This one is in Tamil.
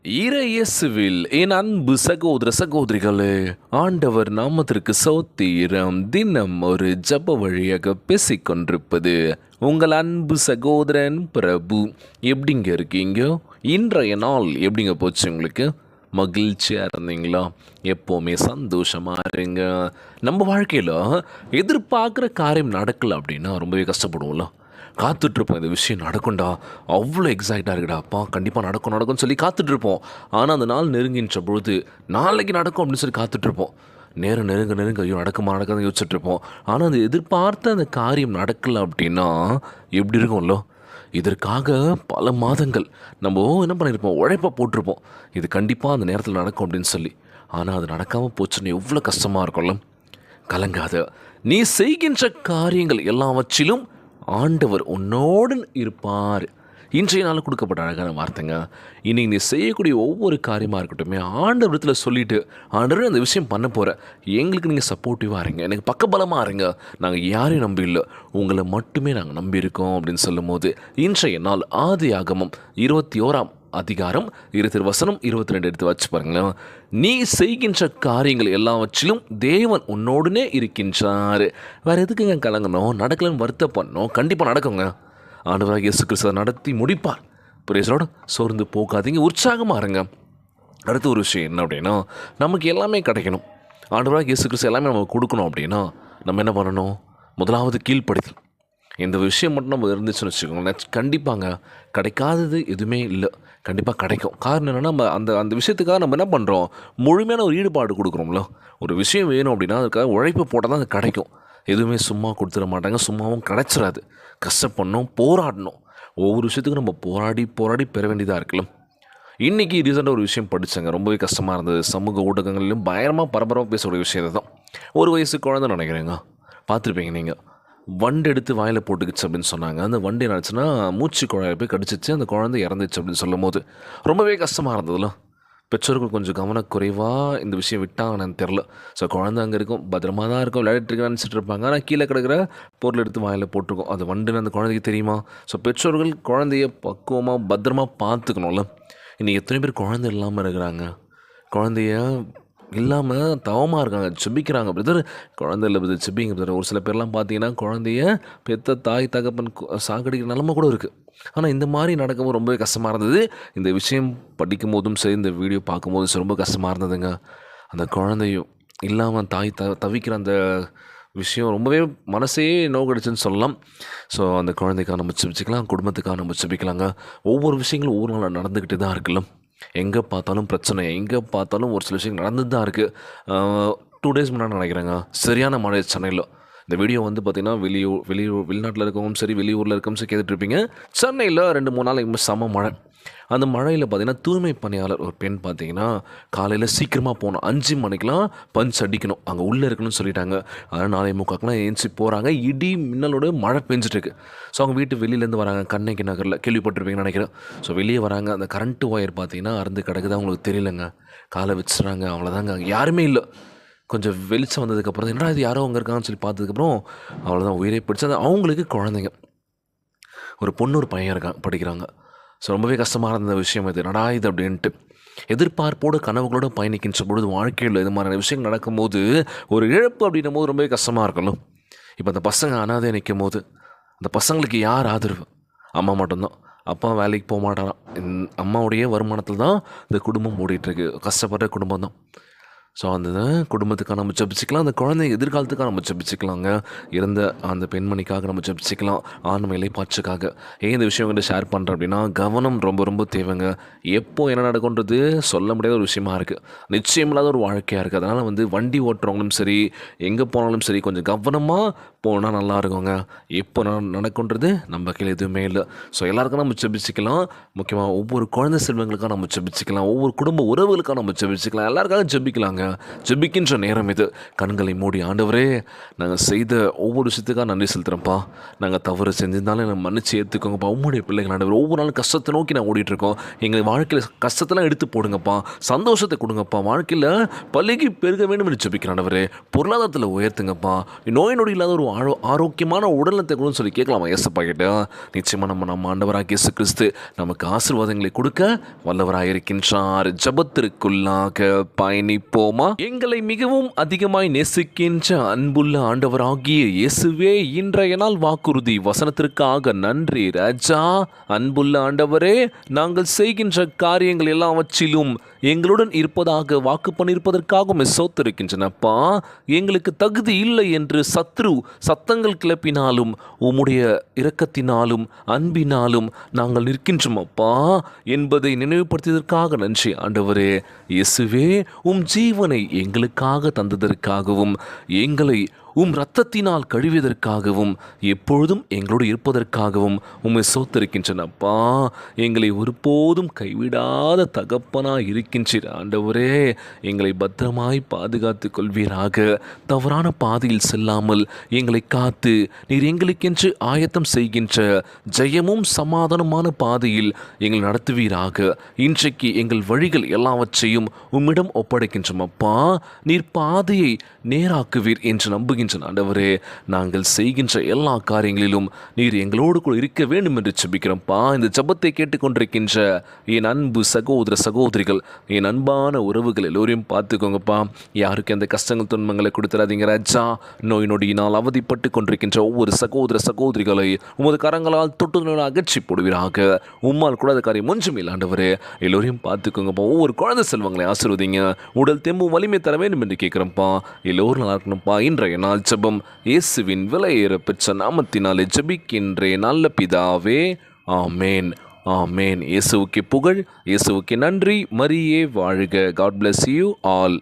இயேசுவில் என் அன்பு சகோதர சகோதரிகளே, ஆண்டவர் நாமத்திற்கு சோத்திரம். தினம் ஒரு ஜப வழியாக பேசிக்கொண்டிருப்பது உங்கள் அன்பு சகோதரன் பிரபு. எப்படிங்க இருக்கீங்க? இன்றைய நாள் எப்படிங்க போச்சு உங்களுக்கு? மகிழ்ச்சியாக இருந்தீங்களா? எப்போவுமே சந்தோஷமாக இருங்க. நம்ம வாழ்க்கையில் எதிர்பார்க்குற காரியம் நடக்கலை அப்படின்னா ரொம்பவே கஷ்டப்படுவோம்ல. காத்துட்ருப்போம், இந்த விஷயம் நடக்கும்டா, அவ்வளோ எக்ஸைட்டாக இருக்குடா, அப்பா கண்டிப்பாக நடக்கும்னு சொல்லி காத்துட்ருப்போம். ஆனால் அந்த நாள் நெருங்கின்ற பொழுது நாளைக்கு நடக்கும் அப்படின்னு சொல்லி காத்துட்ருப்போம். நேரம் நெருங்க ஐயோ நடக்குமா நடக்காதுன்னு யோசிச்சுட்ருப்போம். ஆனால் அந்த எதிர்பார்த்த அந்த காரியம் நடக்கலை அப்படின்னா எப்படி இருக்கும்ல? இதற்காக பல மாதங்கள் நம்ம என்ன பண்ணியிருப்போம், உழைப்பை போட்டிருப்போம், இது கண்டிப்பாக அந்த நேரத்தில் நடக்கும் அப்படின்னு சொல்லி. ஆனால் அது நடக்காமல் போச்சுன்னு எவ்வளோ கஷ்டமாக இருக்கும்ல? கலங்காத, நீ செய்கின்ற காரியங்கள் எல்லாவற்றிலும் ஆண்டவர் உன்னோடு இருப்பார். இன்றைய நாள் கொடுக்கப்பட்ட அழகான வார்த்தைங்க. இன்றைக்கி நீ செய்யக்கூடிய ஒவ்வொரு காரியமாக இருக்கட்டும், ஆண்டவரத்தில் சொல்லிவிட்டு, ஆண்டவர் அந்த விஷயம் பண்ண போகிற, எங்களுக்கு நீங்கள் சப்போர்ட்டிவாக இருங்க, எனக்கு பக்கபலமாக இருங்க, நாங்கள் யாரையும் நம்பி இல்லை, உங்களை மட்டுமே நாங்கள் நம்பியிருக்கோம் அப்படின்னு சொல்லும் போது, இன்றைய நாள் ஆதியாகமம் 21 அதிகாரம் 22 எடுத்து வச்சு பாருங்களேன். நீ செய்கின்ற காரியங்கள் எல்லாவற்றிலும் தேவன் உன்னோடனே இருக்கின்றார். வேறு எதுக்குங்க கலங்கணும்? நடக்கலன்னு வருத்தப்படணும்? கண்டிப்பாக நடக்குங்க. ஆண்டவராகிய இயேசு கிறிஸ்து நடத்தி முடிப்பார். பிரேசரோட சோர்ந்து போகாதீங்க, உற்சாகமாக இருங்க. அடுத்த ஒரு விஷயம் என்ன அப்படின்னா, நமக்கு எல்லாமே கிடைக்கணும், ஆண்டவராகிய இயேசு கிறிஸ்து எல்லாமே நமக்கு கொடுக்கணும் அப்படின்னா நம்ம என்ன பண்ணணும்? முதலாவது கீழ்ப்படிதல். இந்த விஷயம் மட்டும் நம்ம இருந்துச்சுன்னு வச்சுக்கோங்களேன், கண்டிப்பாங்க கிடைக்காதது எதுவுமே இல்லை, கண்டிப்பாக கிடைக்கும். காரணம் என்னென்னா, நம்ம அந்த விஷயத்துக்காக நம்ம என்ன பண்ணுறோம், முழுமையான ஒரு ஈடுபாடு கொடுக்குறோம்ல. ஒரு விஷயம் வேணும் அப்படின்னா அதுக்காக உழைப்பு போட்டால் தான் அது கிடைக்கும். எதுவுமே சும்மா கொடுத்துட மாட்டாங்க, சும்மாவும் கிடைச்சிடாது. கஷ்டப்படணும், போராடணும். ஒவ்வொரு விஷயத்துக்கும் நம்ம போராடி பெற வேண்டியதாக இருக்குல்ல. இன்றைக்கி ரீசெண்டாக ஒரு விஷயம் படித்தேங்க, ரொம்பவே கஷ்டமாக இருந்தது. சமூக ஊடகங்களிலும் பயங்கரமாக பரபரப்பாக பேசக்கூடிய விஷயத்தை தான். ஒரு வயசு குழந்தை நினைக்கிறேங்க, பார்த்துருப்பீங்க நீங்கள். வண்டு எடுத்து வாயில் போட்டுக்கிச்சு அப்படின்னு சொன்னாங்க. அந்த வண்டு என்னாச்சுன்னா மூச்சு குழாயை போய் கடிச்சிச்சு, அந்த குழந்தை இறந்துச்சு அப்படின்னு சொல்லும் போது ரொம்பவே கஷ்டமாக இருந்ததுல. பெற்றோர்கள் கொஞ்சம் கவனக்குறைவாக இந்த விஷயம் விட்டாங்கன்னு தெரில. ஸோ குழந்தை அங்கே இருக்கும், பத்திரமா தான் இருக்கும், விளையாட்டுருக்கு நினச்சிட்டு இருப்பாங்க. ஆனால் கீழே கிடக்கிற பொருள் எடுத்து வாயில் போட்டிருக்கோம், அது வண்டுன்னு அந்த குழந்தைக்கு தெரியுமா? ஸோ பெற்றோர்கள் குழந்தைய பக்குவமாக பத்திரமா பார்த்துக்கணும்ல. இன்றைக்கி எத்தனை பேர் குழந்தை இல்லாமல் இருக்கிறாங்க, குழந்தைய இல்லாமல் தவமாக இருக்காங்க, செபிக்கிறாங்க. பிரதர் குழந்தை இல்லை பிரதர், செபிங்க பிரதர். ஒரு சில பேர்லாம் பார்த்தீங்கன்னா குழந்தைய பெற்ற தாய் தகப்பன் சாகடிக்கிற நிலமை கூட இருக்குது. ஆனால் இந்த மாதிரி நடக்கும்போது ரொம்பவே கஷ்டமாக இருந்தது. இந்த விஷயம் படிக்கும் போதும் சரி, இந்த வீடியோ பார்க்கும்போதும் சரி, ரொம்ப கஷ்டமாக இருந்ததுங்க. அந்த குழந்தையும் இல்லாமல் தாய் தவிக்கிற அந்த விஷயம் ரொம்பவே மனசே நோக்கடிச்சுன்னு சொல்லலாம். ஸோ அந்த குழந்தைக்காக நம்ம செபிச்சிக்கலாம், குடும்பத்துக்காக நம்ம செபிக்கலாங்க. ஒவ்வொரு விஷயங்களும் ஒவ்வொரு நாள் நடந்துக்கிட்டு தான் இருக்குல்ல. எங்கே பார்த்தாலும் பிரச்சனை, எங்கே பார்த்தாலும் ஒரு சில விஷயம் நடந்து தான் இருக்குது. 2 days முன்னாடி நினைக்கிறேங்க, சரியான மழை சென்னையில். இந்த வீடியோ வந்து பார்த்திங்கன்னா வெளிநாட்டில் இருக்கவும் சரி, வெளியூரில் இருக்கவும் சரி கேட்டுட்ருப்பீங்க. சென்னையில் 2-3 நாள் செம மழை. அந்த மழையில் பார்த்திங்கன்னா தூய்மை பணியாளர் ஒரு பெண் பார்த்திங்கன்னா காலையில் சீக்கிரமாக போகணும், 5 மணிக்கெலாம் பஞ்ச் அடிக்கணும், அங்கே உள்ளே இருக்கணும்னு சொல்லிட்டாங்க. அதனால் 4:45 ஏஞ்சி போகிறாங்க. இடி மின்னலோட மழை பெஞ்சிட்ருக்கு. ஸோ அவங்க வீட்டு வெளியிலேருந்து வராங்க, கண்ணகி நகரில் கேள்விப்பட்டிருப்பீங்கன்னு நினைக்கிறேன். ஸோ வெளியே வராங்க, அந்த கரண்ட்டு ஒயர் பார்த்திங்கன்னா அறுந்து கிடக்குது, அவங்களுக்கு தெரியலங்க. காலை வச்சுறாங்க, அவ்வளோதாங்க, யாருமே இல்லை. கொஞ்சம் வெளிச்சம் வந்ததுக்கப்புறம் என்னடா இது யாரோ அங்கே இருக்காங்கன்னு சொல்லி பார்த்ததுக்கப்புறம் அவ்வளோதான், உயிரை பிடிச்சி. அது அவங்களுக்கு குழந்தைங்க, ஒரு பொண்ணு ஒரு பையன் படிக்கிறாங்க. ஸோ ரொம்பவே கஷ்டமாக இருந்த விஷயம் இது, நடா இது அப்படின்ட்டு. எதிர்பார்ப்போடு கனவுகளோடு பயணிக்கின்ற பொழுது வாழ்க்கையில் இது மாதிரியான விஷயங்கள் நடக்கும்போது ஒரு இழப்பு அப்படின்னும் போது ரொம்பவே கஷ்டமாக இருக்கணும். இப்போ அந்த பசங்க அனாதை நிற்கும் போது அந்த பசங்களுக்கு யார் ஆதரவு? அம்மா மட்டும்தான். அப்பா வேலைக்கு போக மாட்டாராம். அம்மாவுடைய வருமானத்தில் தான் இந்த குடும்பம் ஓடிட்டுருக்கு, கஷ்டப்படுற குடும்பம் தான். ஸோ அந்த குடும்பத்துக்காக நம்ம ஜெபிச்சிக்கலாம், அந்த குழந்தை எதிர்காலத்துக்காக நம்ம ஜெபிச்சிக்கலாங்க. இருந்த அந்த பெண்மணிக்காக நம்ம ஜெபிச்சிக்கலாம், ஆண் வேலைப்பாற்றுக்காக. ஏன் இந்த விஷயம் வந்து ஷேர் பண்ணுறேன் அப்படின்னா, கவனம் ரொம்ப ரொம்ப தேவைங்க. எப்போ என்ன நடக்குன்றது சொல்ல முடியாத ஒரு விஷயமா இருக்குது, நிச்சயமில்லாத ஒரு வாழ்க்கையாக இருக்குது. அதனால் வந்து வண்டி ஓட்டுறவங்களும் சரி, எங்கே போனாலும் சரி, கொஞ்சம் கவனமாக போனால் நல்லா இருக்குங்க. எப்போ நடக்குன்றது நம்ம கையில் எதுவுமே இல்லை. ஸோ எல்லாருக்கும் நம்ம ஜெபிச்சிக்கலாம். முக்கியமாக ஒவ்வொரு குழந்தை செல்வங்களுக்காக நம்ம ஜெபிச்சிக்கலாம், ஒவ்வொரு குடும்ப உறவுகளுக்காக நம்ம ஜெபிச்சிக்கலாம், எல்லாருக்காக ஜெபிக்கலாங்க. ஜெபிக்கின்ற நேரம் இது. கண்களை மூடி, ஆண்டவரே நாங்கள் செய்த ஒவ்வொரு விஷயத்துக்காக நன்றி செலுத்துகிறோம்ப்பா, நாங்கள் தவறு செஞ்சிருந்தாலும் என்னை மன்னிச்சு ஏற்றுக்கோங்கப்பா, உங்களுடைய பிள்ளைகள் ஆண்டவர் ஒவ்வொரு நாளும் கஷ்டத்தை நோக்கி நான் ஓடிட்டுருக்கோம், எங்கள் வாழ்க்கையில் கஷ்டத்தெல்லாம் எடுத்து போடுங்கப்பா, சந்தோஷத்தை கொடுங்கப்பா, வாழ்க்கையில் பள்ளிக்கு பெருக வேண்டும் என்று ஜெபிக்கிறேன் ஆண்டவரே, பொருளாதாரத்தில் உயர்த்துங்கப்பா, நோய் நொடி இல்லாத ஒரு ஆரோக்கியமான உடல்நலத்தை கொடுன்னு சொல்லி கேட்கலாமா ஏசப்பா கிட்ட? நிச்சயமாக நம்ம ஆண்டவராகிய இயேசு கிறிஸ்து நமக்கு ஆசீர்வாதங்களை கொடுக்க வல்லவராக இருக்கின்றார். ஜெபத்திற்குள்ளாக பயணிப்போமா? எங்களை மிகவும் அதிகமாய் நேசிக்கின்ற அன்புள்ள ஆண்டவராகிய இயேசுவே, இன்றைய நாள் வாக்குறுதி வசனத்திற்காக நன்றி ராஜா. அன்புள்ள ஆண்டவரே, நாங்கள் செய்கின்ற காரியங்கள் எல்லாவற்றிலும் எங்களுடன் இருப்பதாக வாக்கு பண்ணியிருப்பதற்காக சோத்திருக்கின்றனப்பா. எங்களுக்கு தகுதி இல்லை என்று சத்தங்கள் கிளப்பினாலும் உம்முடைய இரக்கத்தினாலும் அன்பினாலும் நாங்கள் நிற்கின்றோம் அப்பா என்பதை நினைவுபடுத்தியதற்காக நன்றி ஆண்டவரே. இயேசுவே, ஜீவனை எங்களுக்காக தந்ததற்காகவும் எங்களை இரத்தத்தினால் கழுவியதற்காகவும் எப்பொழுதும் எங்களோடு இருப்பதற்காகவும் உம்மை சோத்திருக்கின்றனப்பா. எங்களை ஒருபோதும் கைவிடாத தகப்பனாய் இருக்கின்ற ஆண்டவரே, எங்களை பத்திரமாய் பாதுகாத்து கொள்வீராக. தவறான பாதையில் செல்லாமல் எங்களை காத்து நீர் எங்களுக்கென்று ஆயத்தம் செய்கின்ற ஜெயமும் சமாதானமான பாதையில் எங்களை நடத்துவீராக. இன்றைக்கு எங்கள் வழிகள் எல்லாவற்றையும் உம்மிடம் ஒப்படைக்கின்றோம் அப்பா. நீர் பாதையை நேராக்குவீர் என்று நம்புகின்ற ஆண்டவரே, நாங்கள் செய்கின்ற எல்லா காரியங்களிலும் நீர் எங்களோடு கூட இருக்க வேண்டும் என்று ஜெபிக்கிறோம்ப்பா. இந்த ஜெபத்தை கேட்டுக்கொண்டிருக்கின்ற என் அன்பு சகோதர சகோதரிகள், என் அன்பான உறவுகள் எல்லோரையும் பார்த்துக்கோங்கப்பா. யாருக்கு எந்த கஷ்டங்கள் துன்பங்களை கொடுத்துடாதீங்க ராஜா. நோய் நொடியினால் அவதிப்பட்டு கொண்டிருக்கின்ற ஒவ்வொரு சகோதர சகோதரிகளை உமது கரங்களால் தொட்டு அகற்றி போடுவீராக. உம்மால் கூடாத காரியம் ஒன்றும் இல்லை ஆண்டவரே. எல்லோரையும் பார்த்துக்கோங்கப்பா. ஒவ்வொரு குழந்தை செல்வங்களை ஆசீர்வதிங்க. உடல் தெம்பும் வலிமை தர வேண்டும் என்று கேட்குறோம்ப்பா. எல்லோரும் நல்லா இருக்கணும்ப்பா. இன்றைய நாள் ஜெபம் இயேசுவின் விலையேற பெற்ற நாமத்தினாலே ஜெபிக்கின்றேன் நல்ல பிதாவே, ஆமேன், ஆமேன். இயேசுவுக்கு புகழ், இயேசுவுக்கு நன்றி. மரியே வாழ்க. God bless you all.